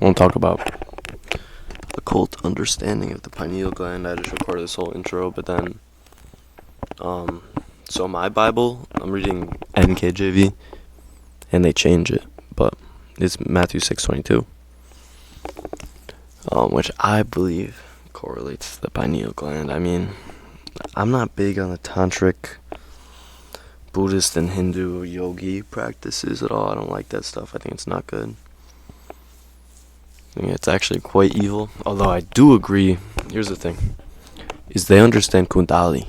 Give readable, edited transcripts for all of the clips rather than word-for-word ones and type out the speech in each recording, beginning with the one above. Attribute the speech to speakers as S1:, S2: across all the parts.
S1: want to talk about occult understanding of the pineal gland. I just recorded this whole intro, but then, so my Bible, I'm reading NKJV, and they change it, but it's Matthew 6:22, which I believe correlates to the pineal gland. I mean, I'm not big on the tantric, Buddhist, and Hindu yogi practices at all. I don't like that stuff. I think it's not good. I think it's actually quite evil. Although I do agree, here's the thing, is they understand Kundalini.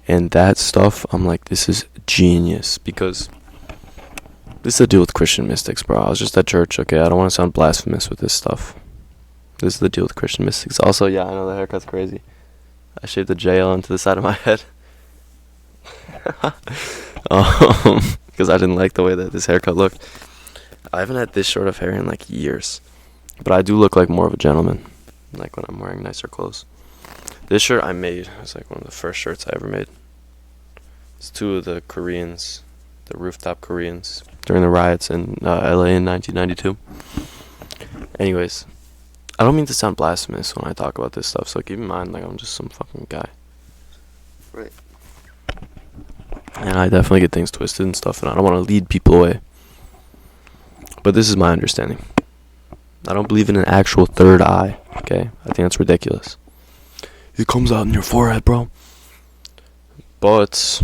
S1: And that stuff, I'm like, this is genius. Because this is the deal with Christian mystics, bro. I was just at church, okay? I don't want to sound blasphemous with this stuff. This is the deal with Christian mystics. Also, yeah, I know the haircut's crazy. I shaved the JL into the side of my head. Because I didn't like the way that this haircut looked. I haven't had this short of hair in like years. But I do look like more of a gentleman, like when I'm wearing nicer clothes. This shirt I made. It's like one of the first shirts I ever made. It's two of the Koreans, the rooftop Koreans, during the riots in LA in 1992. Anyways, I don't mean to sound blasphemous when I talk about this stuff, so keep in mind, like, I'm just some fucking guy. Right. And I definitely get things twisted and stuff, and I don't want to lead people away. But this is my understanding. I don't believe in an actual third eye, okay? I think that's ridiculous. It comes out in your forehead, bro. But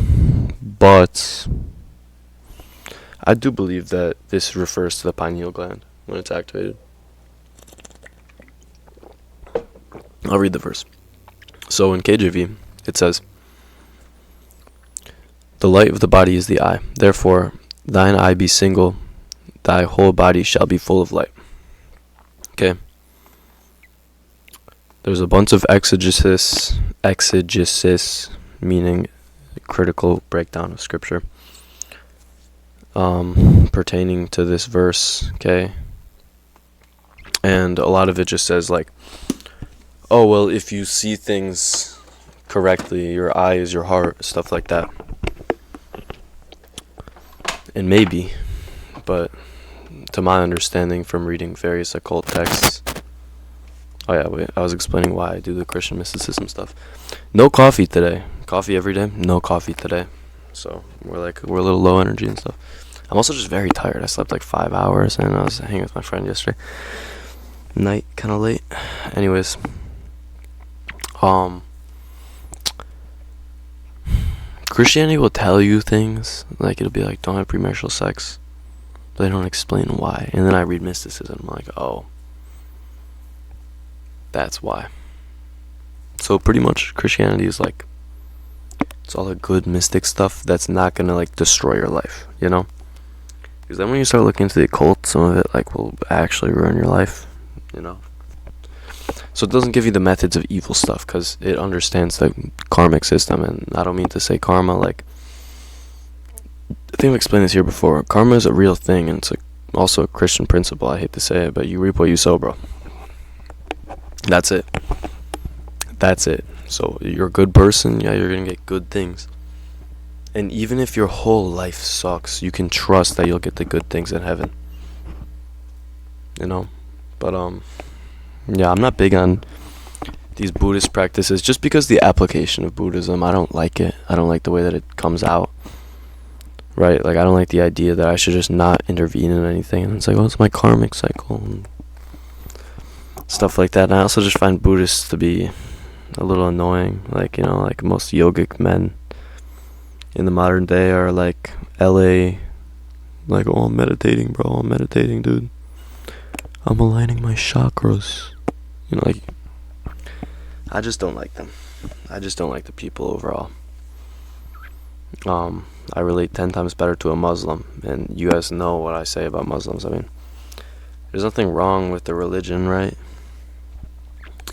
S1: I do believe that this refers to the pineal gland when it's activated. I'll read the verse. So in KJV, it says, "The light of the body is the eye. Therefore, thine eye be single, thy whole body shall be full of light." Okay. There's a bunch of exegesis, meaning critical breakdown of scripture, pertaining to this verse, okay? And a lot of it just says, like, oh, well, if you see things correctly, your eye is your heart, stuff like that. And maybe, but to my understanding from reading various occult texts, I was explaining why I do the Christian mysticism stuff. No coffee today. Coffee every day, no coffee today. So we're a little low energy and stuff. I'm also just very tired. I slept like 5 hours, and I was hanging with my friend yesterday night, kind of late. Anyways, Christianity will tell you things, like it'll be like, don't have premarital sex, but they don't explain why. And then I read mysticism, I'm like, oh, that's why. So pretty much Christianity is like, it's all the good mystic stuff that's not gonna like destroy your life, you know? Because then when you start looking into the occult, some of it like will actually ruin your life, you know? So it doesn't give you the methods of evil stuff, because it understands the karmic system. And I don't mean to say karma, like, I think I've explained this here before. Karma is a real thing, and it's also a Christian principle. I hate to say it, but you reap what you sow, bro. That's it. So you're a good person, yeah, you're gonna get good things. And even if your whole life sucks, you can trust that you'll get the good things in heaven, you know? But yeah, I'm not big on these Buddhist practices, just because the application of Buddhism, I don't like it. I don't like the way that it comes out, right? Like, I don't like the idea that I should just not intervene in anything, and it's like, oh, it's my karmic cycle and stuff like that. And I also just find Buddhists to be a little annoying. Like, you know, like most yogic men in the modern day are like LA, like, oh, I'm meditating, bro, I'm meditating, dude, I'm aligning my chakras, you know, like, I just don't like them. I just don't like the people overall. I relate 10 times better to a Muslim, and you guys know what I say about Muslims. I mean, there's nothing wrong with the religion, right?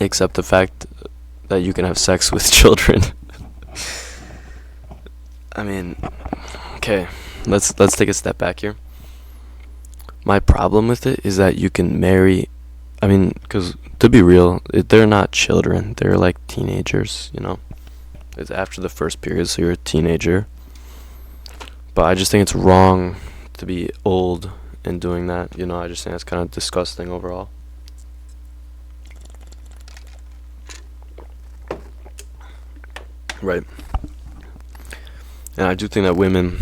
S1: Except the fact that you can have sex with children. I mean, okay, let's take a step back here. My problem with it is that you can marry, I mean, because to be real, they're not children, they're like teenagers, you know? It's after the first period, so you're a teenager. But I just think it's wrong to be old in doing that. You know, I just think that's kind of disgusting overall. Right. And I do think that women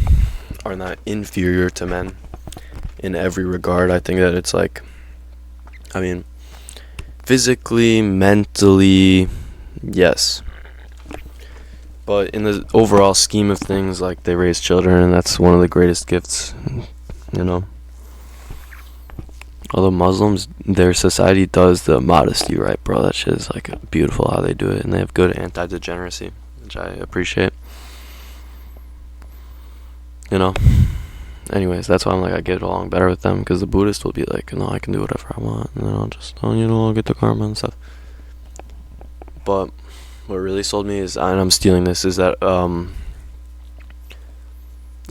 S1: are not inferior to men in every regard. I think that it's like, I mean, physically, mentally, yes. But in the overall scheme of things, like, they raise children, and that's one of the greatest gifts, you know. Although Muslims, their society does the modesty right, bro. That shit is, like, beautiful how they do it, and they have good anti-degeneracy, which I appreciate. You know? Anyways, that's why I'm like, I get along better with them, because the Buddhist will be like, no, I can do whatever I want, and then I'll just, I'll get the karma and stuff. But what really sold me is, and I'm stealing this, is that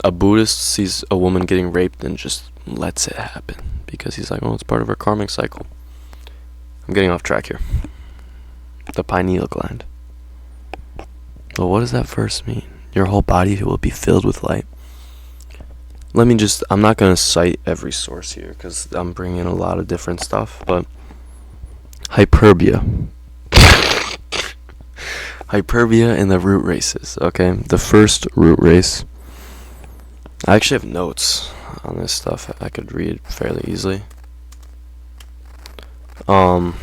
S1: a Buddhist sees a woman getting raped and just lets it happen, because he's like, it's part of her karmic cycle. I'm getting off track here. The pineal gland. Well, what does that verse mean? Your whole body will be filled with light. I'm not going to cite every source here, because I'm bringing in a lot of different stuff, but Hyperbia and the root races, okay? The first root race, I actually have notes on this stuff I could read fairly easily. But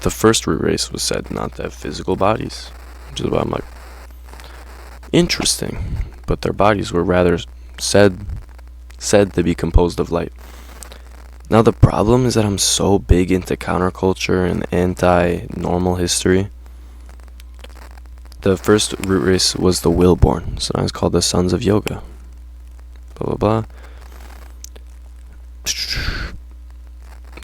S1: the first root race was said not to have physical bodies, which is why I'm like, interesting. But their bodies were rather said to be composed of light. Now the problem is that I'm so big into counterculture and anti-normal history. The first root race was the will-born, so now it's called the Sons of Yoga. Blah blah blah.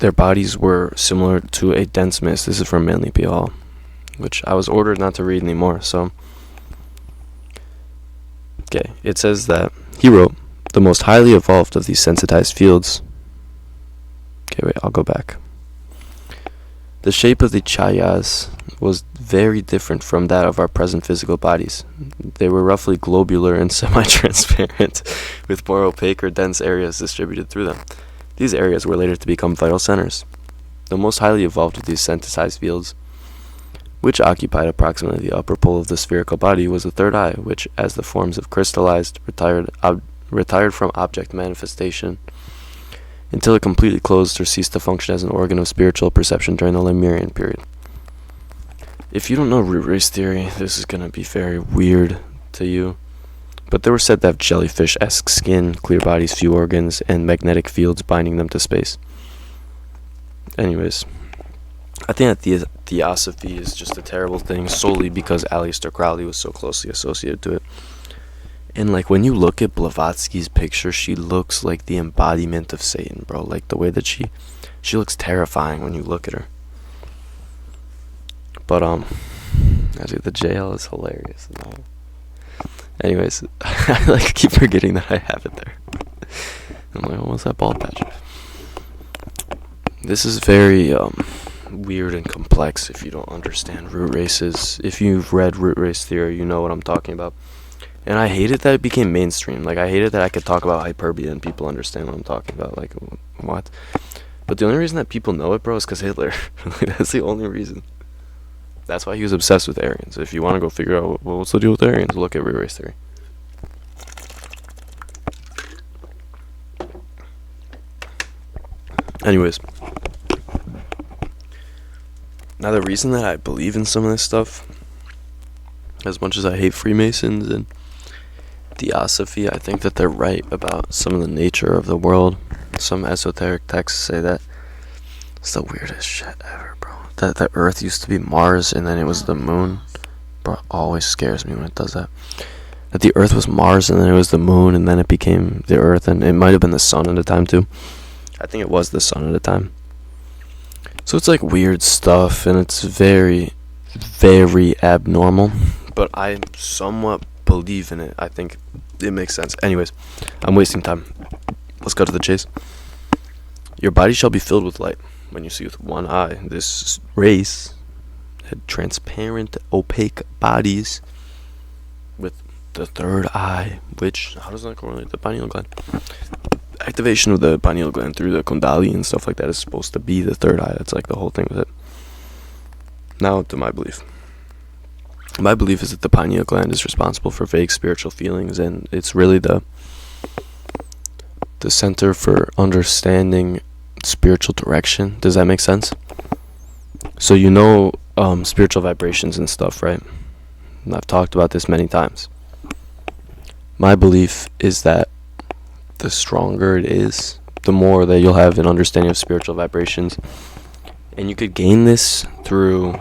S1: Their bodies were similar to a dense mist. This is from Manly P. Hall, which I was ordered not to read anymore, so. Okay, it says that he wrote, the most highly evolved of these sensitized fields. Okay, wait, I'll go back. The shape of the chayas was very different from that of our present physical bodies. They were roughly globular and semi-transparent, with more opaque or dense areas distributed through them. These areas were later to become vital centers. The most highly evolved of these sensitized fields, which occupied approximately the upper pole of the spherical body, was the third eye, which, as the forms of crystallized, retired from object manifestation until it completely closed or ceased to function as an organ of spiritual perception during the Lemurian period. If you don't know root race theory, this is going to be very weird to you, but they were said to have jellyfish-esque skin, clear bodies, few organs, and magnetic fields binding them to space. Anyways, I think that theosophy is just a terrible thing solely because Aleister Crowley was so closely associated to it. And like when you look at Blavatsky's picture, she looks like the embodiment of Satan, bro. Like the way that she looks terrifying when you look at her. But actually the JL is hilarious. No. Anyways, I like keep forgetting that I have it there. I'm like, what's that bald patch? This is very weird and complex if you don't understand root races. If you've read root race theory, you know what I'm talking about. And I hated that it became mainstream. Like, I hated that I could talk about hyperbia and people understand what I'm talking about. Like, what? But the only reason that people know it, bro, is because Hitler. Like, that's the only reason. That's why he was obsessed with Aryans. If you want to go figure out, well, what's the deal with Aryans, look at root race theory. Anyways. Now, the reason that I believe in some of this stuff, as much as I hate Freemasons and Theosophy, I think that they're right about some of the nature of the world. Some esoteric texts say that it's the weirdest shit ever, bro. That the Earth used to be Mars and then it was the moon. Bro, it always scares me when it does that. That the Earth was Mars and then it was the moon and then it became the Earth, and it might have been the sun at the time too. I think it was the sun at the time. So it's like weird stuff, and it's very, very abnormal. But I somewhat believe in it. I think it makes sense. Anyways, I'm wasting time. Let's go to the chase. Your body shall be filled with light when you see with one eye. This race had transparent, opaque bodies with the third eye, which, how does that correlate to the pineal gland? activation of the pineal gland through the kundalini and stuff like that is supposed to be the third eye. That's like the whole thing with it. Now to my belief. My belief is that the pineal gland is responsible for vague spiritual feelings, and it's really the center for understanding spiritual direction. Does that make sense? So spiritual vibrations and stuff, right? And I've talked about this many times. My belief is that the stronger it is, the more that you'll have an understanding of spiritual vibrations. And you could gain this through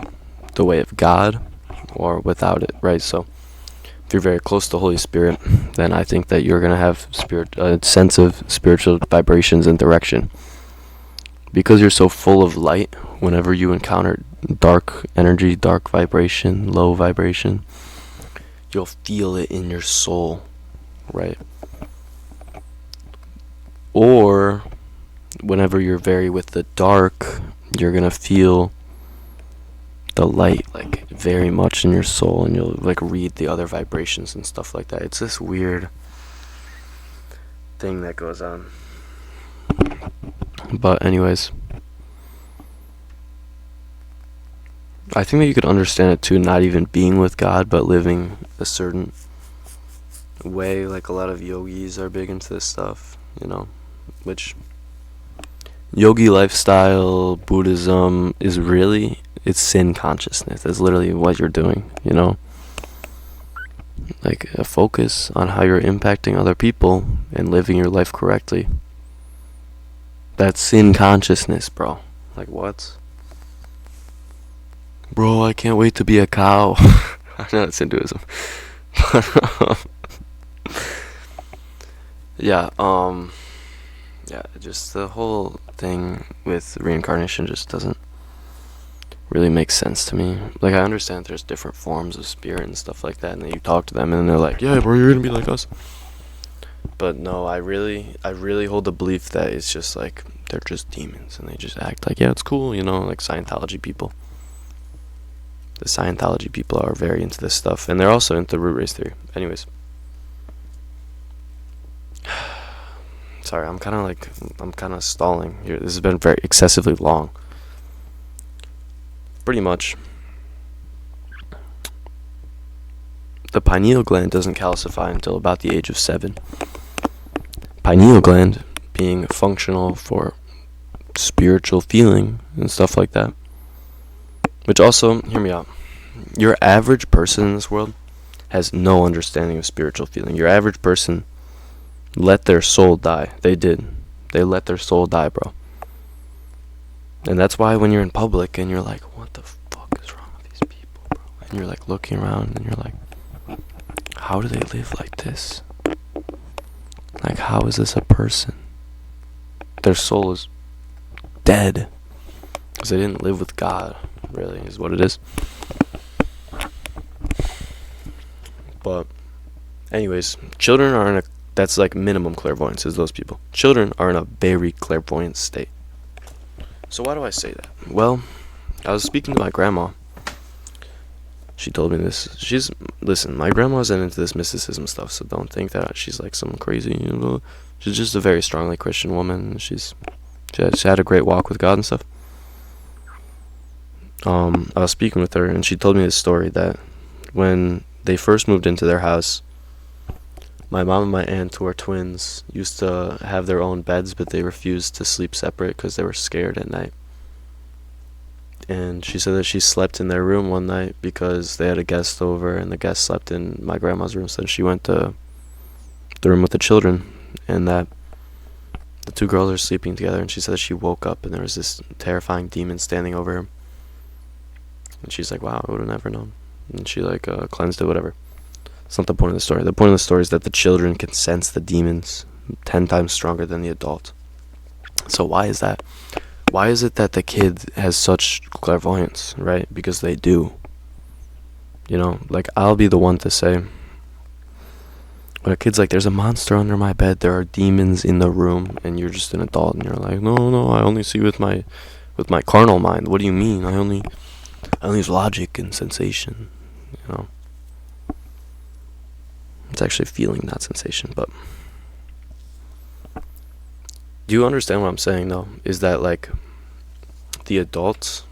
S1: the way of God or without it, right? So if you're very close to the Holy Spirit, then I think that you're going to have a sense of spiritual vibrations and direction. Because you're so full of light, whenever you encounter dark energy, dark vibration, low vibration, you'll feel it in your soul, right? Or whenever you're very with the dark, you're going to feel the light like very much in your soul, and you'll like read the other vibrations and stuff like that. It's this weird thing that goes on. But anyways, I think that you could understand it too, not even being with God, but living a certain way. Like a lot of yogis are big into this stuff, which yogi lifestyle, Buddhism is really, it's sin consciousness. That's literally what you're doing, like a focus on how you're impacting other people and living your life correctly. That's sin consciousness, bro. Like what? Bro, I can't wait to be a cow. I know it's Hinduism. Yeah, just the whole thing with reincarnation just doesn't really make sense to me. Like, I understand there's different forms of spirit and stuff like that, and then you talk to them and they're like, yeah, bro, you're gonna be like us. But no, I really hold the belief that it's just like they're just demons and they just act like, yeah, it's cool, like Scientology people. The Scientology people are very into this stuff, and they're also into root race theory. Anyways, sorry, I'm kind of stalling here. This has been very excessively long. Pretty much, the pineal gland doesn't calcify until about the age of 7. Pineal gland being functional for spiritual feeling and stuff like that. Which also, hear me out, your average person in this world has no understanding of spiritual feeling. Your average person let their soul die. They did. They let their soul die, bro. And that's why when you're in public and you're like, what the fuck is wrong with these people, bro? And you're like looking around and you're like, how do they live like this? Like, how is this a person? Their soul is dead. Because they didn't live with God, really, is what it is. But, anyways, children are in a, that's like minimum clairvoyance, is those people. Children are in a very clairvoyant state. So why do I say that? Well, I was speaking to my grandma. She told me this. Listen, my grandma's into this mysticism stuff, so don't think that she's like some crazy, she's just a very strongly Christian woman. She had a great walk with God and stuff. I was speaking with her, and she told me this story that when they first moved into their house, my mom and my aunt, who are twins, used to have their own beds, but they refused to sleep separate because they were scared at night. And she said that she slept in their room one night because they had a guest over, and the guest slept in my grandma's room. So she went to the room with the children, and that the two girls are sleeping together. And she said that she woke up, and there was this terrifying demon standing over her. And she's like, wow, I would have never known. And she cleansed it, whatever. It's not the point of the story. The point of the story is that the children can sense the demons 10 times stronger than the adult. So why is that? Why is it that the kid has such clairvoyance, right? Because they do. Like, I'll be the one to say, when a kid's like, there's a monster under my bed, there are demons in the room, and you're just an adult, and you're like, no, I only see with my carnal mind. What do you mean? I only use logic and sensation, It's actually feeling, not sensation, but Do you understand what I'm saying, though? Is that, like, the adult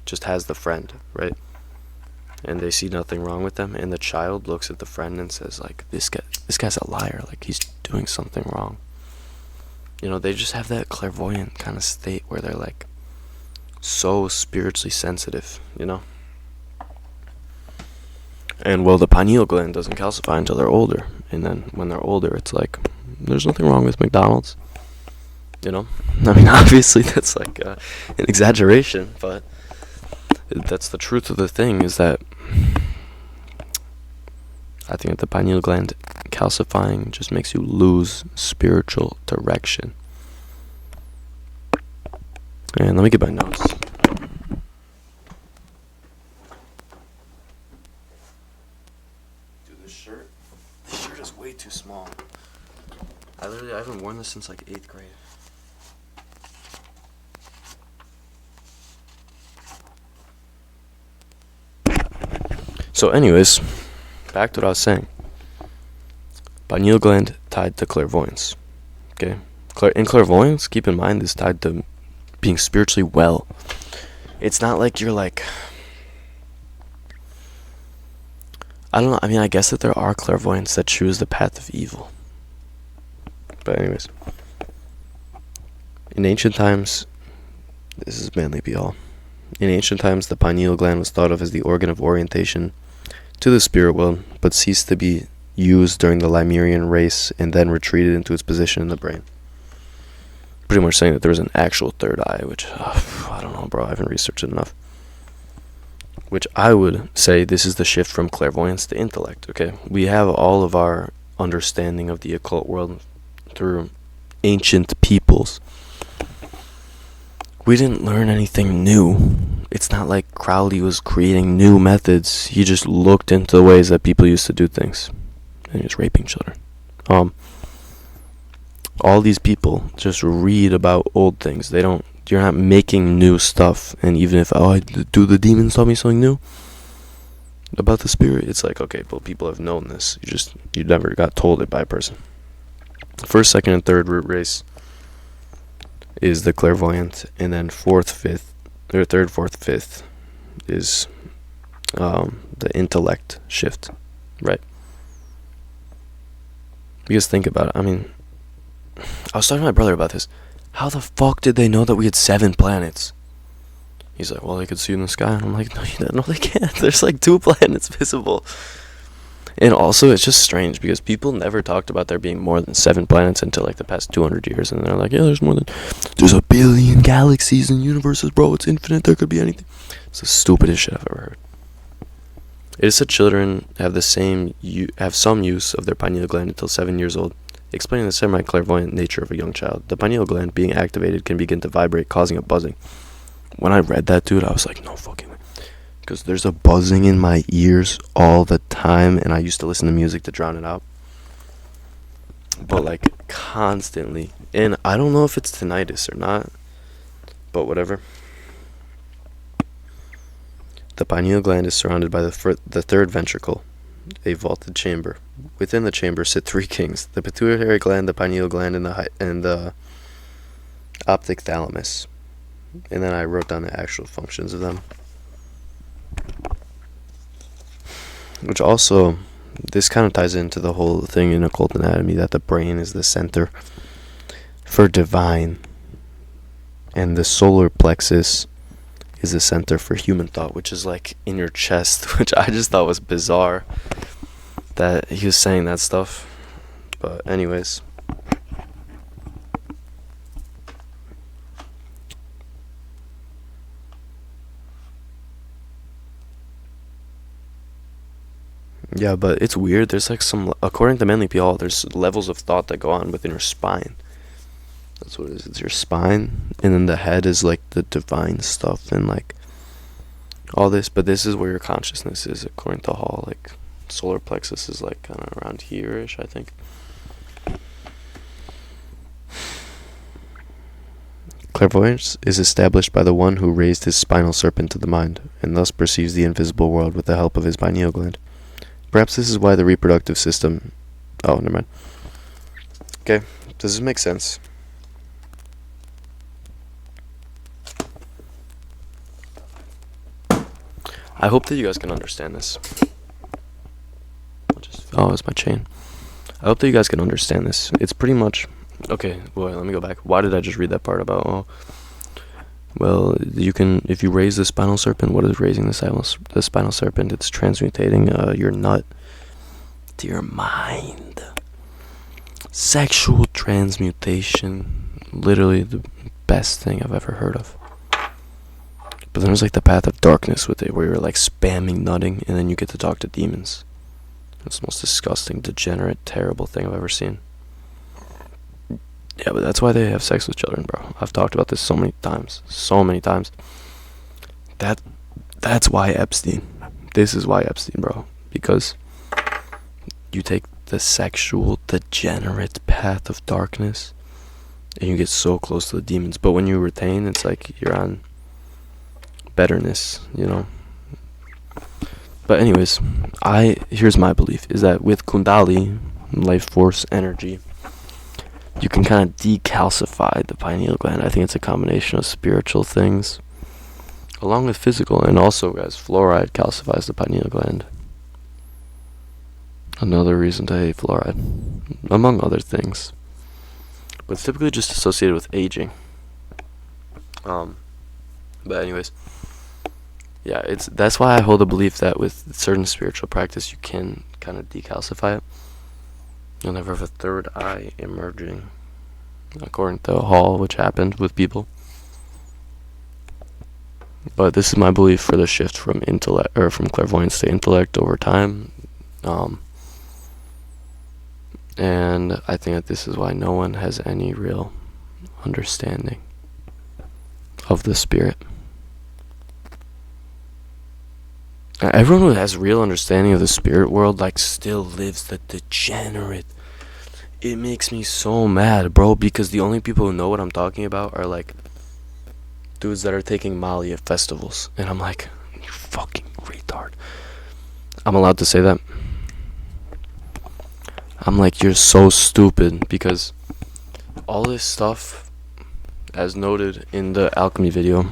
S1: just has the friend, right? And they see nothing wrong with them, and the child looks at the friend and says, like, this guy's a liar, like, he's doing something wrong. You know, they just have that clairvoyant kind of state where they're, like, so spiritually sensitive, you know? And, well, the pineal gland doesn't calcify until they're older. And then when they're older, it's like, there's nothing wrong with McDonald's. You know? I mean, obviously, that's, like, an exaggeration, but that's the truth of the thing, is that I think that the pineal gland calcifying just makes you lose spiritual direction. And let me get my notes. Dude, this shirt is way too small. I haven't worn this since, like, 8th grade. So anyways, back to what I was saying. Pineal gland tied to clairvoyance. Okay? In clairvoyance, keep in mind, is tied to being spiritually well. It's not like you're like, I don't know, I mean, I guess that there are clairvoyants that choose the path of evil. But anyways, in ancient times, this is mainly be all. In ancient times, the pineal gland was thought of as the organ of orientation to the spirit world, but ceased to be used during the Lemurian race and then retreated into its position in the brain. Pretty much saying that there was an actual third eye, which, I don't know, bro, I haven't researched it enough. Which I would say this is the shift from clairvoyance to intellect, okay? We have all of our understanding of the occult world through ancient peoples. We didn't learn anything new. It's not like Crowley was creating new methods. He just looked into the ways that people used to do things. And he was raping children. All these people just read about old things. You're not making new stuff. And even if, do the demons tell me something new about the spirit? It's like, okay, well, people have known this. You never got told it by a person. First, second, and third root race is the clairvoyant, and then third, fourth, fifth is the intellect shift, right? Because think about it. I mean, I was talking to my brother about this. How the fuck did they know that we had 7 planets? He's like, well, they could see in the sky. And I'm like, no, they can't. There's like 2 planets visible. And also, it's just strange because people never talked about there being more than 7 planets until like the past 200 years. And they're like, yeah, there's 1 billion galaxies and universes, bro. It's infinite. There could be anything. It's the stupidest shit I've ever heard. It is said children have some use of their pineal gland until 7 years old, explaining the semi-clairvoyant nature of a young child. The pineal gland being activated can begin to vibrate, causing a buzzing. When I read that, dude, I was like, no fucking way. Because there's a buzzing in my ears all the time, and I used to listen to music to drown it out. But, like, constantly. And I don't know if it's tinnitus or not, but whatever. The pineal gland is surrounded by the third ventricle, a vaulted chamber. Within the chamber sit 3 kings: the pituitary gland, the pineal gland, and the optic thalamus. And then I wrote down the actual functions of them. Which also, this kind of ties into the whole thing in occult anatomy, that the brain is the center for divine, and the solar plexus is the center for human thought, which is like in your chest, which I just thought was bizarre that he was saying that stuff. But anyways, yeah, but it's weird. There's like according to Manly P.L., there's levels of thought that go on within your spine. That's what it is. It's your spine, and then the head is like the divine stuff and like all this. But this is where your consciousness is, according to Hall. Like solar plexus is like kind of around here-ish, I think. Clairvoyance is established by the one who raised his spinal serpent to the mind, and thus perceives the invisible world with the help of his pineal gland. Perhaps this is why the reproductive system... Oh, never mind. Okay, does this make sense? I hope that you guys can understand this. Oh, it's my chain. I hope that you guys can understand this. It's pretty much... Okay, well, let me go back. Why did I just read that part about... Oh, well, you can... If you raise the spinal serpent, what is raising the spinal serpent? It's transmutating your nut to your mind. Sexual transmutation. Literally the best thing I've ever heard of. But then there's like the path of darkness with it, where you're like spamming nutting, and then you get to talk to demons. It's the most disgusting, degenerate, terrible thing I've ever seen. Yeah, but that's why they have sex with children, bro. I've talked about this so many times. That's why Epstein. This is why Epstein, bro. Because you take the sexual, degenerate path of darkness, and you get so close to the demons. But when you retain, it's like you're on betterness, you know. But anyways, here's my belief, is that with Kundali, life force, energy, you can kind of decalcify the pineal gland. I think it's a combination of spiritual things, along with physical, and also, guys, fluoride calcifies the pineal gland. Another reason to hate fluoride, among other things. But it's typically just associated with aging. But anyways, yeah, that's why I hold a belief that with certain spiritual practice, you can kind of decalcify it. You'll never have a third eye emerging, according to Hall, which happened with people. But this is my belief for the shift from intellect, or from clairvoyance to intellect over time. And I think that this is why no one has any real understanding of the spirit. Everyone who has real understanding of the spirit world, like, still lives the degenerate. It makes me so mad, bro, because the only people who know what I'm talking about are, like, dudes that are taking Molly at festivals. And I'm like, you fucking retard. I'm allowed to say that? I'm like, you're so stupid, because all this stuff, as noted in the alchemy video,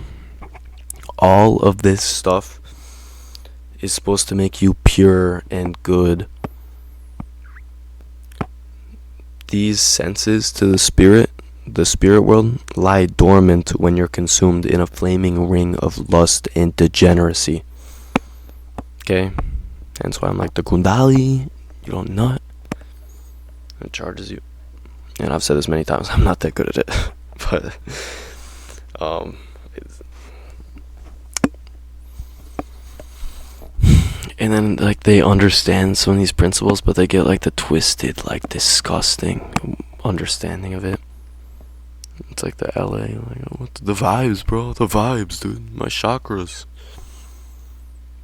S1: all of this stuff is supposed to make you pure and good. These senses to the spirit world, lie dormant when you're consumed in a flaming ring of lust and degeneracy. Okay? That's why I'm like, the Kundali, you don't nut, it charges you. And I've said this many times, I'm not that good at it. But, and then, like, they understand some of these principles, but they get, like, the twisted, like, disgusting understanding of it. It's like the LA, like, the vibes, bro, the vibes, dude, my chakras.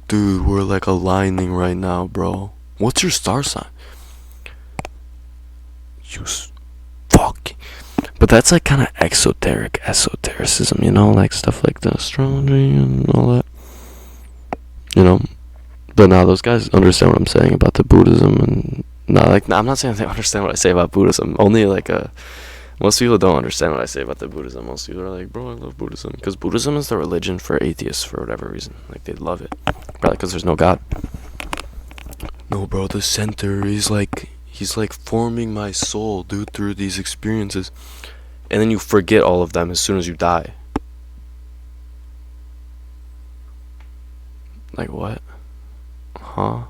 S1: Dude, we're, like, aligning right now, bro. What's your star sign? You fuck. But that's, like, kind of esotericism, you know, like, stuff like the astrology and all that, you know. But now those guys understand what I'm saying about the Buddhism, and I'm not saying they understand what I say about Buddhism. Only like most people don't understand what I say about the Buddhism. Most people are like, bro, I love Buddhism, because Buddhism is the religion for atheists for whatever reason. Like, they love it, probably because there's no God. No, bro, the center is like, he's like forming my soul, dude, through these experiences, and then you forget all of them as soon as you die. Like, what? Huh?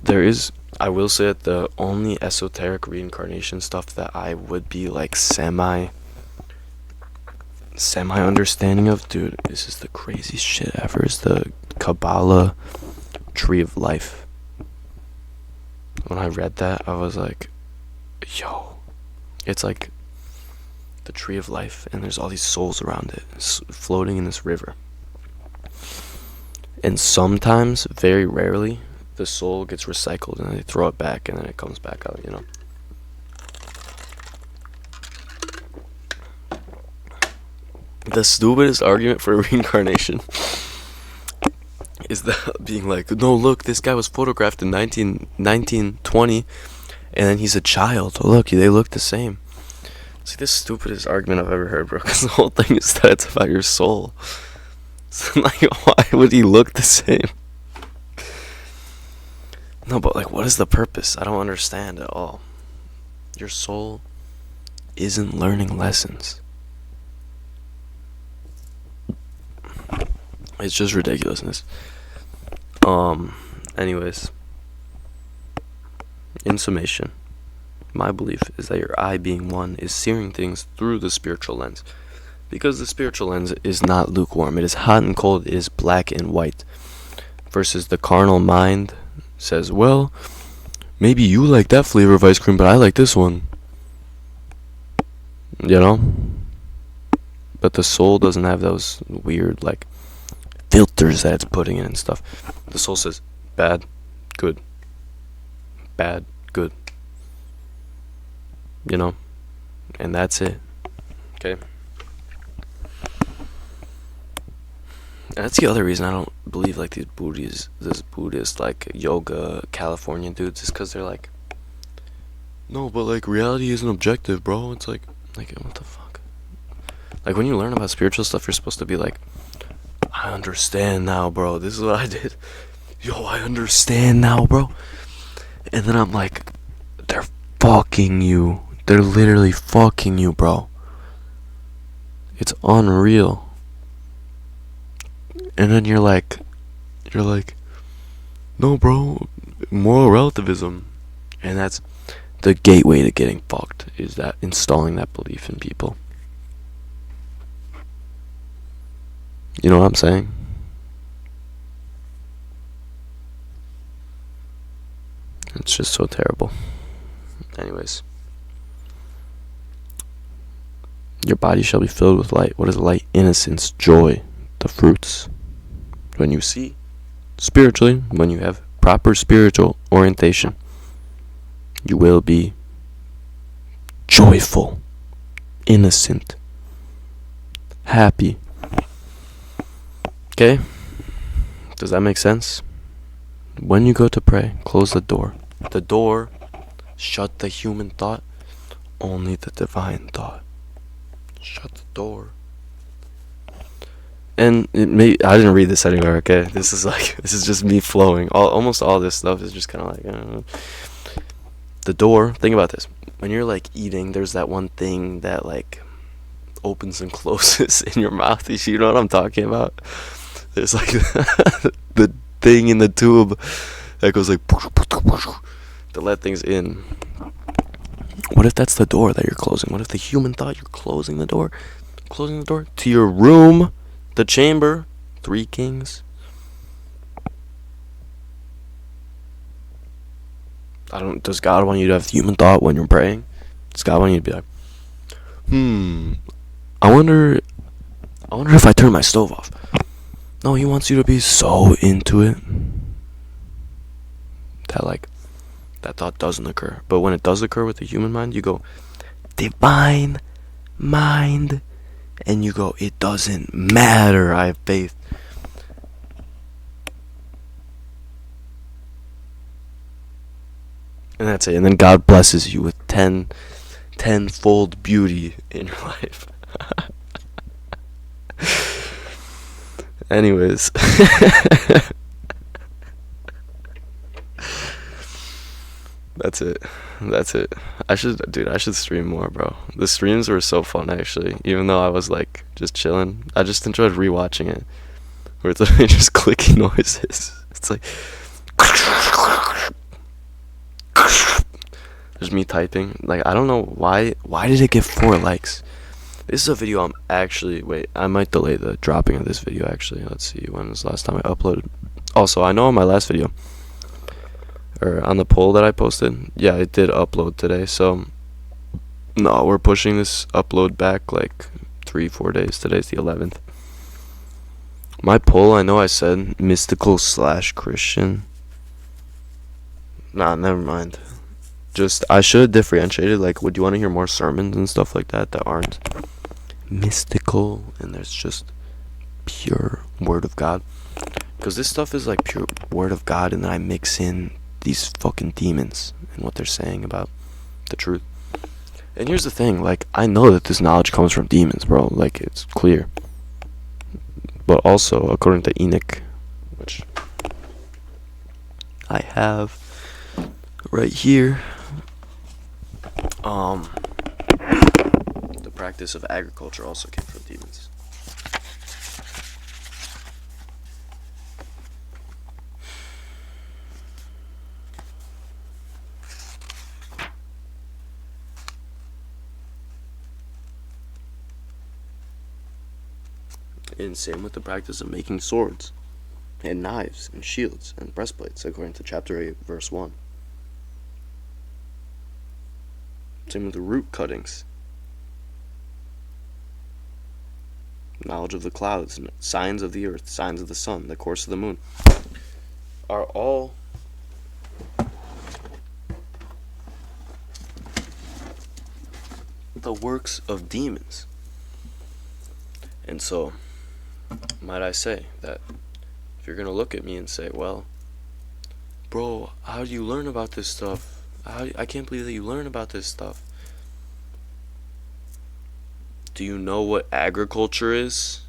S1: There is, I will say that the only esoteric reincarnation stuff that I would be like semi understanding of, dude, this is the craziest shit ever, is the Kabbalah tree of life. When I read that, I was like, yo, it's like the tree of life, and there's all these souls around it, floating in this river. And sometimes, very rarely, the soul gets recycled and they throw it back and then it comes back out, you know. The stupidest argument for reincarnation is that being like, no, look, this guy was photographed in 1920 and then he's a child. Oh, look, they look the same. It's like the stupidest argument I've ever heard, bro, because the whole thing is that it's about your soul. Like, why would he look the same? No, but like, what is the purpose? I don't understand at all. Your soul isn't learning lessons. It's just ridiculousness. Anyways, in summation, my belief is that your I, being one, is seeing things through the spiritual lens. Because the spiritual lens is not lukewarm. It is hot and cold. It is black and white. Versus the carnal mind says, well, maybe you like that flavor of ice cream, but I like this one. You know? But the soul doesn't have those weird, like, filters that it's putting in and stuff. The soul says, bad, good. Bad, good. You know? And that's it. Okay? And that's the other reason I don't believe, like, this Buddhist, like, yoga California dudes, is because they're like, no, but, like, reality isn't objective, bro. It's like, what the fuck? Like, when you learn about spiritual stuff, you're supposed to be like, I understand now, bro. This is what I did. Yo, I understand now, bro. And then I'm like, they're fucking you. They're literally fucking you, bro. It's unreal. And then you're like, no, bro, moral relativism. And that's the gateway to getting fucked, is that installing that belief in people. You know what I'm saying? It's just so terrible. Anyways. Your body shall be filled with light. What is light? Innocence, joy, the fruits. When you see spiritually, when you have proper spiritual orientation, you will be joyful, innocent, happy. Okay? Does that make sense? When you go to pray, close the door. The door, shut the human thought, only the divine thought. Shut the door. And I didn't read this anywhere, okay? This is just me flowing. Almost all this stuff is just kind of like, I don't know. The door, think about this. When you're, like, eating, there's that one thing that, like, opens and closes in your mouth. You know what I'm talking about? There's, like, the thing in the tube that goes, like, to let things in. What if that's the door that you're closing? What if the human thought you're closing the door to your room, the chamber, 3 kings? Does God want you to have human thought when you're praying? Does God want you to be like, I wonder if I turn my stove off? No, he wants you to be so into it that, like, that thought doesn't occur. But when it does occur with the human mind, you go, divine mind, and you go, it doesn't matter, I have faith. And that's it. And then God blesses you with tenfold beauty in your life. Anyways. That's it. I should stream more, bro. The streams were so fun, actually. Even though I was, like, just chilling. I just enjoyed rewatching it. Where it's literally just clicking noises. It's like... There's me typing. Like, I don't know why did it get 4 likes? This is a video I'm actually... Wait, I might delay the dropping of this video, actually. Let's see, when was the last time I uploaded? Also, I know on my last video, or on the poll that I posted, yeah, it did upload today, so... No, we're pushing this upload back, like, 3-4 days. Today's the 11th. My poll, I know I said mystical/Christian. Nah, never mind. Just, I should have differentiated, like, would you want to hear more sermons and stuff like that aren't mystical, and there's just pure Word of God? Because this stuff is, like, pure Word of God, and then I mix in these fucking demons and what they're saying about the truth. And here's the thing, like, I know that this knowledge comes from demons, bro. Like, it's clear. But also, according to Enoch, which I have right here, the practice of agriculture also came from demons. And same with the practice of making swords and knives and shields and breastplates, according to chapter 8, verse 1. Same with the root cuttings, knowledge of the clouds, signs of the earth, signs of the sun, the course of the moon, are all the works of demons. And so, might I say that if you're going to look at me and say, well, bro, how do you learn about this stuff? I can't believe that you learn about this stuff. Do you know what agriculture is?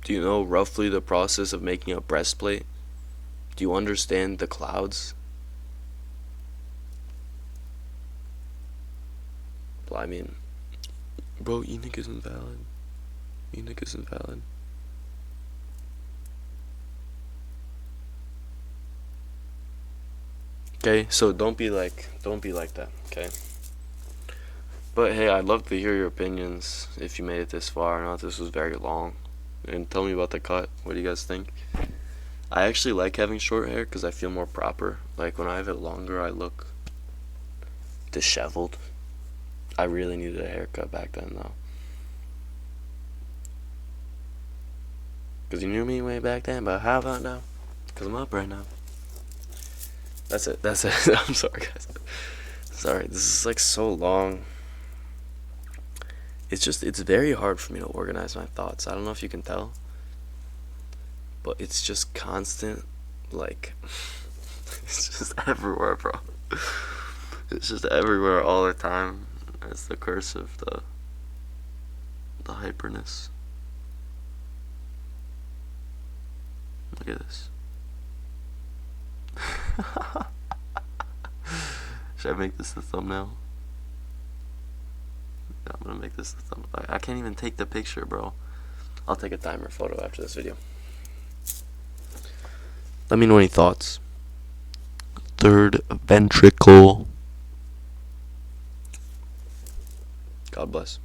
S1: Do you know roughly the process of making a breastplate? Do you understand the clouds? Well, I mean, bro, Enoch isn't valid. Enoch isn't valid. Okay, so don't be like that, okay? But hey, I'd love to hear your opinions if you made it this far. I know this was very long. And tell me about the cut. What do you guys think? I actually like having short hair because I feel more proper. Like when I have it longer, I look disheveled. I really needed a haircut back then, though. Because you knew me way back then, but how about now? Because I'm up right now. That's it. I'm sorry, guys. Sorry, this is like so long. It's very hard for me to organize my thoughts. I don't know if you can tell. But it's just constant, like, it's just everywhere, bro. It's just everywhere all the time. It's the curse of the hyperness. Look at this. Should I make this the thumbnail? Yeah, I'm gonna make this the thumbnail. I can't even take the picture, bro. I'll take a timer photo after this video. Let me know any thoughts. Third ventricle. God bless.